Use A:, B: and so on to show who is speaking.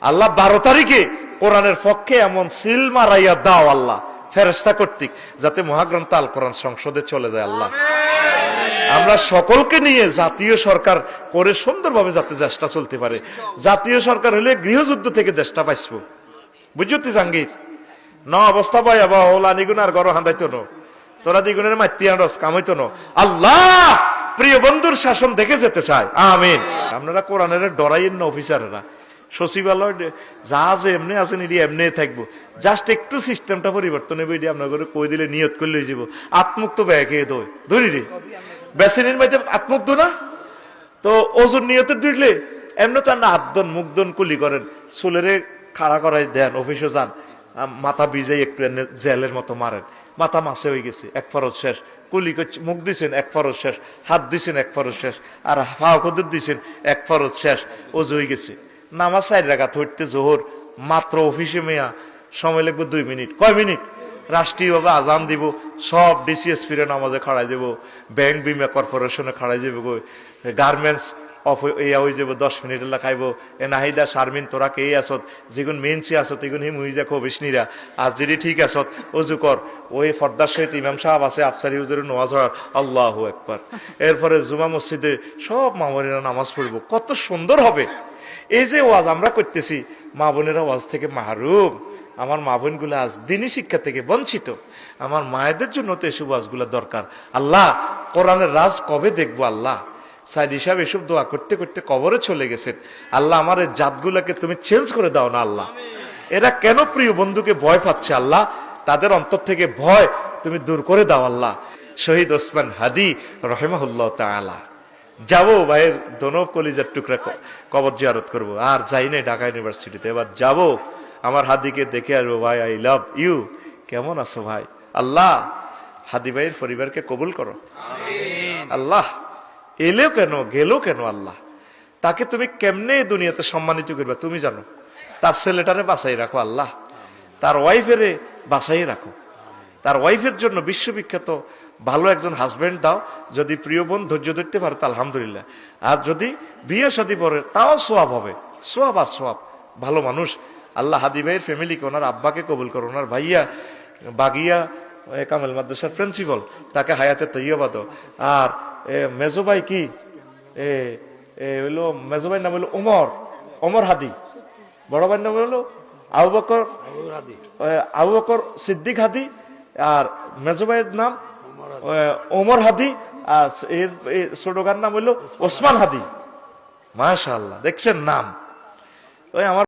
A: আল্লাহ 12 তারিখে কোরআনের পক্ষে এমন সিল মারাইয়া দাও আল্লাহ ফেরেশতা কর্তৃক, যাতে মহাগ্রন্থ আল কোরআন সংসদে চলে যায় আল্লাহ। আমরা সকলকে নিয়ে জাতীয় সরকার করে সুন্দরভাবে যাতে দেশটা চলতে পারে। জাতীয় সরকার হলে গৃহযুদ্ধ থেকে দেশটা পাইছবো, বুঝতে জাঙ্গির ন অবস্থা বয় আবার ওলা নিগুনার গড় হান্দাইতো ন, তোরা দ্বিগুণের মাইতি আনস কামাইতো ন। আল্লাহ প্রিয় বন্ধুর শাসন দেখে যেতে চায়, আমিন। আপনারা কোরআনের ডরাইয়েন না অফিসাররা, সচিবালয় যা যে এমনি আছেন এটি এমনি থাকবো, জাস্ট একটু সিস্টেমটা পরিবর্তন হবে, এটি আপনার করে কই দিলে নিয়ত করলে যাব আত্মুক্ত ব্যয় খেয়ে দই ধরি রে বেসিনের মাইতে আত্মুগ্ধ না তো ওজন নিয়তের দিলে এমনি তো না আদন মুগ্ধন কুলি করেন, চুলেরে খাড়া করাই দেন, অফিসে যান, মাথা ভিজাই একটু জেলের মতো মারেন, মাথা মাছে হয়ে গেছে, এক ফরজ শেষ, কুলি মুখ দিছেন এক ফরজ শেষ, হাত দিছেন এক ফরজ শেষ, আর পা কদর দিছেন এক ফরজ শেষ, ওজ হয়ে গেছে। নামাজ 4 রাকাত হইতে জোহর মাত্র অফিসে মেয়া সময় লাগবে 2 মিনিট, কয় মিনিট? রাষ্ট্রীয়ভাবে আজান দিব, সব ডিসিএসপি রে নামাজে খাড়াই যাব, ব্যাংক বিমা কর্পোরেশনে খাড়াই যাব, গার্মেন্টস অফ ইয়া হয়ে যাব 10 মিনিট খাইব। এ নাহিদা শারমিন তোরা কে আসত, যেগুন মেনসি আসত এগুন হিম হয়ে যাক অভিসনীরা, আর যদি ঠিক আসত অজু কর, ওই ফর্দার সহিত ইমাম সাহেব আছে আফসারি হুজুরের নামাজ হওয়ার আল্লাহু আকবার। এরপরে জুমা মসজিদে সব মা বোনেরা নামাজ পড়ব, কত সুন্দর হবে। এই যে ওয়াজ আমরা করতেছি, মা বোনেরা ওয়াজ থেকে মাহরুম, আমার মা বোনগুলো আজ দিনই শিক্ষা থেকে বঞ্চিত, আমার মায়েদের জন্য তো এসব ওয়াজগুলো দরকার। আল্লাহ কোরআনের রাজ কবে দেখবো আল্লাহ? সাইদি সাহেব এসব দোয়া করতে করতে কবরে চলে গেছেন। আল্লাহ আমার এই জাতগুলাকে তুমি চেঞ্জ করে দাও না আল্লাহ। এরা কেন প্রিয় বন্ধুকে ভয় পাচ্ছে আল্লাহ? তাদের অন্তর থেকে ভয় তুমি দূর করে দাও আল্লাহ। শহীদ ওসমান হাদি রহিমাহুল্লাহ তাআলা যাবো, ভাইয়ের দোনো কলিজার টুকরা কবর জিয়ারত করবো, আর যাই নাই ঢাকা ইউনিভার্সিটিতে, এবার যাবো আমার হাদিকে দেখে আসবো। ভাই আই লাভ ইউ, কেমন আছো ভাই? আল্লাহ হাদি ভাইয়ের পরিবারকে কবুল করো আল্লাহ। এলেও কেন গেলেও কেন আল্লাহ, তাকে তুমি কেমনে দুনিয়াতে সম্মানিত করবে তুমি জানো। তার ছেলেটারে বাঁচাই রাখো আল্লাহ, তার ওয়াইফেরে বাঁচাই রাখো, তার ওয়াইফের জন্য বিশ্ববিখ্যাত ভালো একজন হাজবেন্ড দাও। যদি প্রিয় বোন ধৈর্য ধরতে পারে তা আলহামদুলিল্লাহ, আর যদি বিয়ে শাদী পরে তাও সোয়াব হবে, সোয়াব আর সোয়াব। ভালো মানুষ আল্লাহ হাদি ভাইয়ের ফ্যামিলিকে, ওনার আব্বাকে কবুল করো, ওনার ভাইয়া বাগিয়া কামেল মাদ্রাসার প্রিন্সিপাল তাকে হায়াতে তৈয়বা দাও। আর মেজো ভাই কি হইলো, মেজো ভাইয়ের নাম হলো ওমর হাদি, বড় ভাইয়ের নাম হলো আবু বকর সিদ্দিক হাদি, আর মেজো ভাইয়ের নাম ওমর হাদি, আর এর ছোট গার নাম হইলো ওসমান হাদি। মাশাআল্লাহ, দেখছেন নাম। ওই আমার